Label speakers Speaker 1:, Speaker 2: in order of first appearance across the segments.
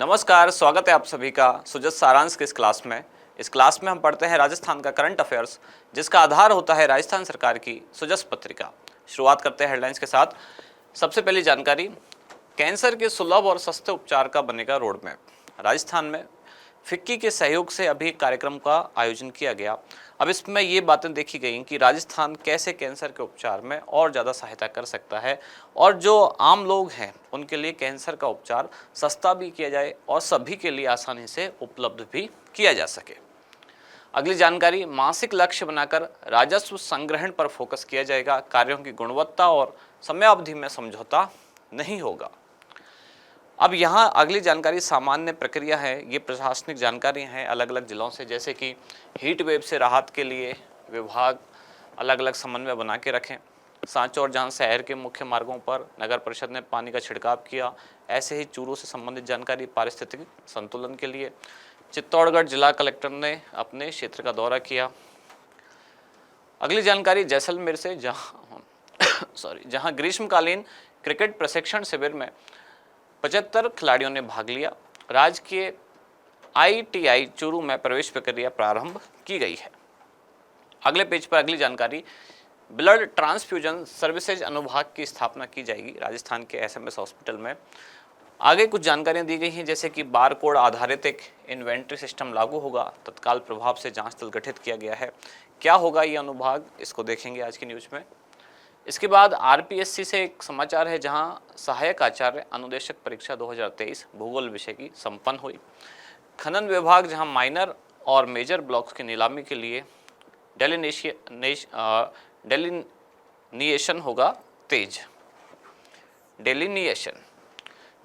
Speaker 1: नमस्कार, स्वागत है आप सभी का सुजत सारांश के इस क्लास में। इस क्लास में हम पढ़ते हैं राजस्थान का करंट अफेयर्स, जिसका आधार होता है राजस्थान सरकार की सुजस पत्रिका। शुरुआत करते हैं हेडलाइंस के साथ। सबसे पहली जानकारी, कैंसर के सुलभ और सस्ते उपचार का बनेगा रोड मैप। राजस्थान में फिक्की के सहयोग से अभी कार्यक्रम का आयोजन किया गया। अब इसमें ये बातें देखी गई कि राजस्थान कैसे कैंसर के उपचार में और ज़्यादा सहायता कर सकता है और जो आम लोग हैं उनके लिए कैंसर का उपचार सस्ता भी किया जाए और सभी के लिए आसानी से उपलब्ध भी किया जा सके। अगली जानकारी, मासिक लक्ष्य बनाकर राजस्व संग्रहण पर फोकस किया जाएगा। कार्यों की गुणवत्ता और समयावधि में समझौता नहीं होगा। अब यहाँ अगली जानकारी सामान्य प्रक्रिया है, ये प्रशासनिक जानकारी हैं अलग अलग जिलों से, जैसे कि हीट वेव से राहत के लिए विभाग अलग अलग समन्वय बना के रखें। सांचौर जहाँ शहर के मुख्य मार्गों पर नगर परिषद ने पानी का छिड़काव किया, ऐसे ही चूरू से संबंधित जानकारी पारिस्थितिक संतुलन के लिए। चित्तौड़गढ़ जिला कलेक्टर ने अपने क्षेत्र का दौरा किया। अगली जानकारी जैसलमेर से, जहाँ ग्रीष्मकालीन क्रिकेट प्रशिक्षण शिविर में 75 खिलाड़ियों ने भाग लिया। राजकीय ITI चूरू में प्रवेश प्रक्रिया प्रारंभ की गई है। अगले पेज पर अगली जानकारी, ब्लड ट्रांसफ्यूजन सर्विसेज अनुभाग की स्थापना की जाएगी राजस्थान के SMS हॉस्पिटल में। आगे कुछ जानकारियां दी गई हैं, जैसे कि बार कोड आधारित एक इन्वेंट्री सिस्टम लागू होगा, तत्काल प्रभाव से जांच दल गठित किया गया है। क्या होगा ये अनुभाग, इसको देखेंगे आज की न्यूज में। इसके बाद RPSC से एक समाचार है, जहां सहायक आचार्य अनुदेशक परीक्षा 2023 भूगोल विषय की संपन्न हुई। खनन विभाग जहां माइनर और मेजर ब्लॉक्स की नीलामी के लिए डेलिनिएशन होगा तेज। डेलिनिएशन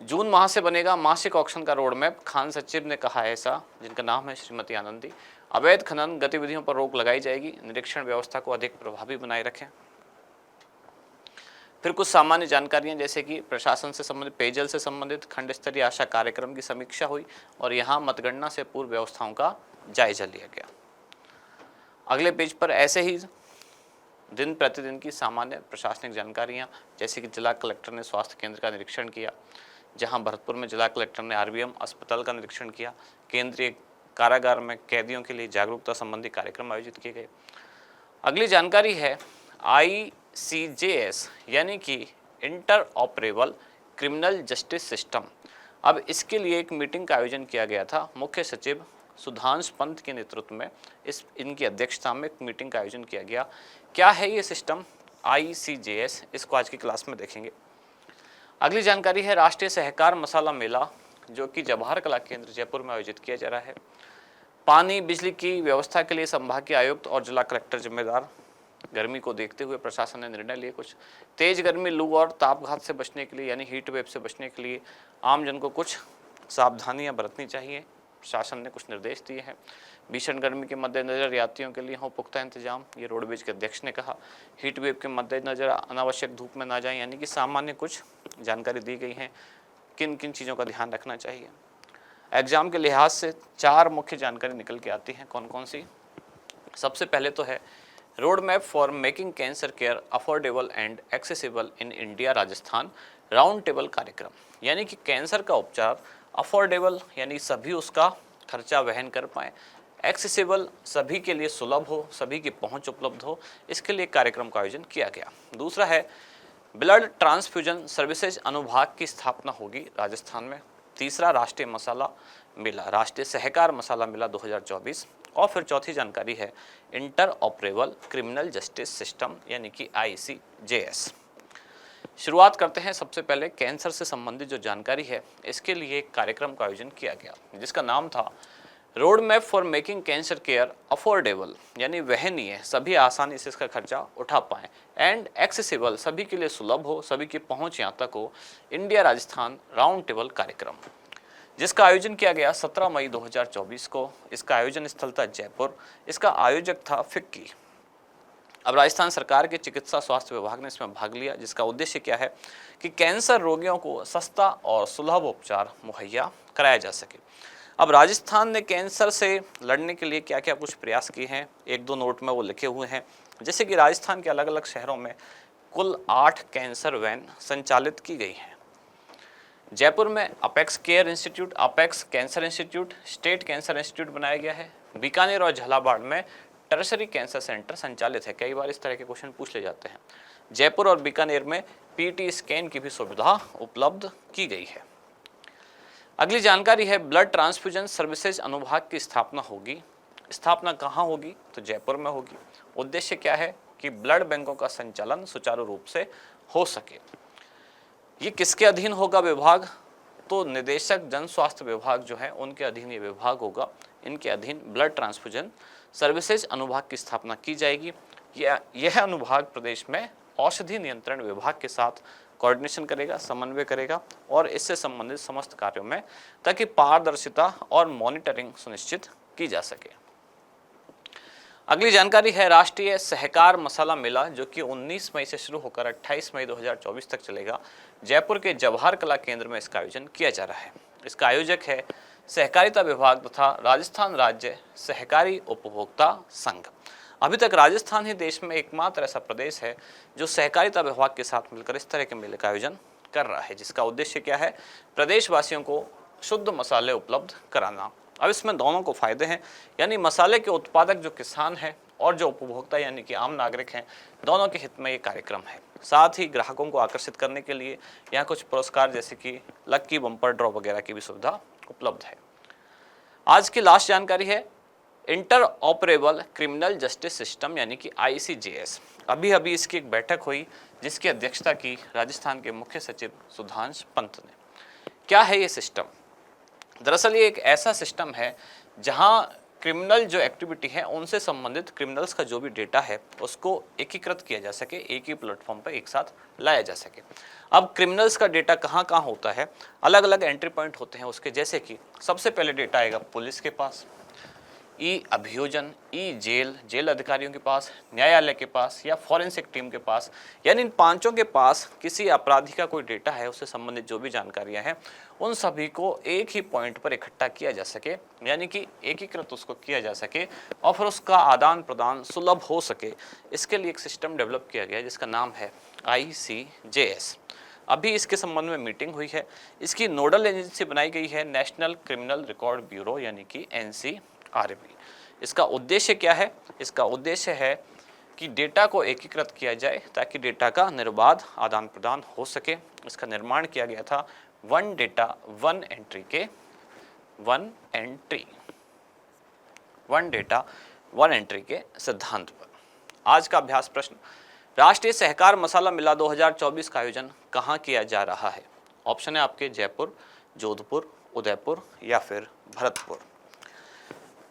Speaker 1: जून माह से बनेगा मासिक ऑक्शन का रोड मैप, खान सचिव ने कहा है ऐसा, जिनका नाम है श्रीमती आनंदी। अवैध खनन गतिविधियों पर रोक लगाई जाएगी, निरीक्षण व्यवस्था को अधिक प्रभावी बनाए रखें। फिर कुछ सामान्य जानकारियां, जैसे कि प्रशासन से संबंधित, पेयजल से संबंधित खंड स्तरीय आशा कार्यक्रम की समीक्षा हुई और यहां मतगणना से पूर्व व्यवस्थाओं का जायजा लिया गया। अगले पेज पर ऐसे ही दिन प्रतिदिन की सामान्य प्रशासनिक जानकारियां, जैसे कि जिला कलेक्टर ने स्वास्थ्य केंद्र का निरीक्षण किया, जहां भरतपुर में जिला कलेक्टर ने RVM अस्पताल का निरीक्षण किया। केंद्रीय कारागार में कैदियों के लिए जागरूकता संबंधी कार्यक्रम आयोजित किए गए। अगली जानकारी है ICJS यानी कि inter operable criminal justice system. अब इसके लिए एक मीटिंग का आयोजन किया गया था। मुख्य सचिव सुधांश पंत के नेतृत्व में इनकी अध्यक्षता में एक मीटिंग का आयोजन किया गया। क्या है ये सिस्टम ICJS, इसको आज की क्लास में देखेंगे। अगली जानकारी है राष्ट्रीय सहकार मसाला मेला, जो कि जवाहर कला केंद्र जयपुर में आयोजित किया जा रहा है। पानी बिजली की व्यवस्था के लिए संभागीय आयुक्त और जिला कलेक्टर जिम्मेदार। गर्मी को देखते हुए प्रशासन ने निर्णय लिए कुछ। तेज गर्मी, लू और तापघात से बचने के लिए यानी हीट वेव से बचने के लिए आम जन को कुछ सावधानियां बरतनी चाहिए। प्रशासन ने कुछ निर्देश दिए हैं। भीषण गर्मी के मद्देनजर यात्रियों के लिए हो पुख्ता इंतजाम, ये रोडवेज के अध्यक्ष ने कहा। हीट वेव के मद्देनजर अनावश्यक धूप में ना जाएं, यानी कि सामान्य कुछ जानकारी दी गई है किन किन चीज़ों का ध्यान रखना चाहिए। एग्जाम के लिहाज से 4 मुख्य जानकारी निकल के आती हैं। कौन कौन सी? सबसे पहले तो है road map for making cancer care affordable and accessible in India Rajasthan round table कार्यक्रम, यानी कि कैंसर का उपचार अफोर्डेबल यानी सभी उसका खर्चा वहन कर पाएँ, एक्सेसिबल सभी के लिए सुलभ हो, सभी की पहुंच उपलब्ध हो, इसके लिए कार्यक्रम का आयोजन किया गया। दूसरा है ब्लड ट्रांसफ्यूजन सर्विसेज अनुभाग की स्थापना होगी राजस्थान में। तीसरा राष्ट्रीय मसाला मेला, राष्ट्रीय सहकार मसाला मेला 2024। और फिर चौथी जानकारी है inter operable criminal justice system यानी कि ICJS। शुरुआत करते हैं सबसे पहले कैंसर से संबंधित जो जानकारी है, इसके लिए एक कार्यक्रम का आयोजन किया गया, जिसका नाम था road map for making cancer care affordable, यानी वहनीय, सभी आसानी से इसका खर्चा उठा पाएं, एंड एक्सेसिबल सभी के लिए सुलभ हो, सभी की पहुंच यहाँ तक हो, इंडिया राजस्थान राउंड टेबल कार्यक्रम, जिसका आयोजन किया गया 17 मई 2024 को। इसका आयोजन स्थल था जयपुर। इसका आयोजक था फिक्की। अब राजस्थान सरकार के चिकित्सा स्वास्थ्य विभाग ने इसमें भाग लिया, जिसका उद्देश्य क्या है कि कैंसर रोगियों को सस्ता और सुलभ उपचार मुहैया कराया जा सके। अब राजस्थान ने कैंसर से लड़ने के लिए क्या क्या कुछ प्रयास किए हैं, 1-2 नोट में वो लिखे हुए हैं। जैसे कि राजस्थान के अलग अलग शहरों में कुल 8 कैंसर वैन संचालित की गई हैं। जयपुर में apex care institute, apex cancer institute, state cancer institute बनाया गया है। बीकानेर और झालावाड़ में टर्शरी कैंसर सेंटर संचालित है। कई बार इस तरह के क्वेश्चन पूछ ले जाते हैं। जयपुर और बीकानेर में पीटी स्कैन की भी सुविधा उपलब्ध की गई है। अगली जानकारी है ब्लड ट्रांसफ्यूजन सर्विसेज अनुभाग की स्थापना होगी। स्थापना कहाँ होगी? तो जयपुर में होगी। उद्देश्य क्या है? कि ब्लड बैंकों का संचालन सुचारू रूप से हो सके। ये किसके अधीन होगा विभाग? तो निदेशक जन स्वास्थ्य विभाग जो है उनके अधीन ये विभाग होगा। इनके अधीन ब्लड ट्रांसफ्यूजन सर्विसेज अनुभाग की स्थापना की जाएगी। यह अनुभाग प्रदेश में औषधि नियंत्रण विभाग के साथ कोऑर्डिनेशन करेगा, समन्वय करेगा और इससे संबंधित समस्त कार्यों में ताकि पारदर्शिता और मॉनिटरिंग सुनिश्चित की जा सके। अगली जानकारी है राष्ट्रीय सहकार मसाला मेला, जो कि 19 मई से शुरू होकर 28 मई 2024 तक चलेगा। जयपुर के जवाहर कला केंद्र में इसका आयोजन किया जा रहा है। इसका आयोजक है सहकारिता विभाग तथा राजस्थान राज्य सहकारी उपभोक्ता संघ। अभी तक राजस्थान ही देश में एकमात्र ऐसा प्रदेश है जो सहकारिता विभाग के साथ मिलकर इस तरह के मेले का आयोजन कर रहा है, जिसका उद्देश्य क्या है? प्रदेशवासियों को शुद्ध मसाले उपलब्ध कराना। अब इसमें दोनों को फायदे हैं, यानी मसाले के उत्पादक जो किसान हैं और जो उपभोक्ता यानी कि आम नागरिक हैं, दोनों के हित में ये कार्यक्रम है। साथ ही ग्राहकों को आकर्षित करने के लिए यहाँ कुछ पुरस्कार जैसे कि लक्की बम्पर ड्रॉ वगैरह की भी सुविधा उपलब्ध है। आज की लास्ट जानकारी है inter operable criminal justice system यानी कि ICJS। अभी अभी इसकी एक बैठक हुई जिसकी अध्यक्षता की राजस्थान के मुख्य सचिव सुधांश पंत ने। क्या है ये सिस्टम? दरअसल ये एक ऐसा सिस्टम है जहां क्रिमिनल जो एक्टिविटी है उनसे संबंधित क्रिमिनल्स का जो भी डेटा है उसको एकीकृत किया जा सके, एक ही प्लेटफॉर्म पर एक साथ लाया जा सके। अब क्रिमिनल्स का डेटा कहाँ कहाँ होता है, अलग अलग एंट्री पॉइंट होते हैं उसके, जैसे कि सबसे पहले डेटा आएगा पुलिस के पास, ई अभियोजन, ई जेल अधिकारियों के पास, न्यायालय के पास या फॉरेंसिक टीम के पास, यानी इन पांचों के पास किसी अपराधी का कोई डेटा है, उससे संबंधित जो भी जानकारियां हैं उन सभी को एक ही पॉइंट पर इकट्ठा किया जा सके, यानी कि एकीकृत उसको किया जा सके और फिर उसका आदान प्रदान सुलभ हो सके। इसके लिए एक सिस्टम डेवलप किया गया है जिसका नाम है ICJS। अभी इसके संबंध में मीटिंग हुई है। इसकी नोडल एजेंसी बनाई गई है नेशनल क्रिमिनल रिकॉर्ड ब्यूरो यानी कि NCRB। इसका उद्देश्य क्या है? इसका उद्देश्य है कि डेटा को एकीकृत किया जाए ताकि डेटा का निर्बाध आदान प्रदान हो सके। इसका निर्माण किया गया था वन डेटा वन एंट्री के सिद्धांत पर। आज का अभ्यास प्रश्न, राष्ट्रीय सहकार मसाला मेला 2024 का आयोजन कहाँ किया जा रहा है? ऑप्शन है आपके जयपुर, जोधपुर, उदयपुर या फिर भरतपुर।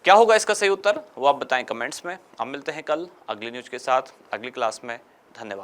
Speaker 1: क्या होगा इसका सही उत्तर वो आप बताएं कमेंट्स में। हम मिलते हैं कल अगली न्यूज के साथ अगली क्लास में। धन्यवाद।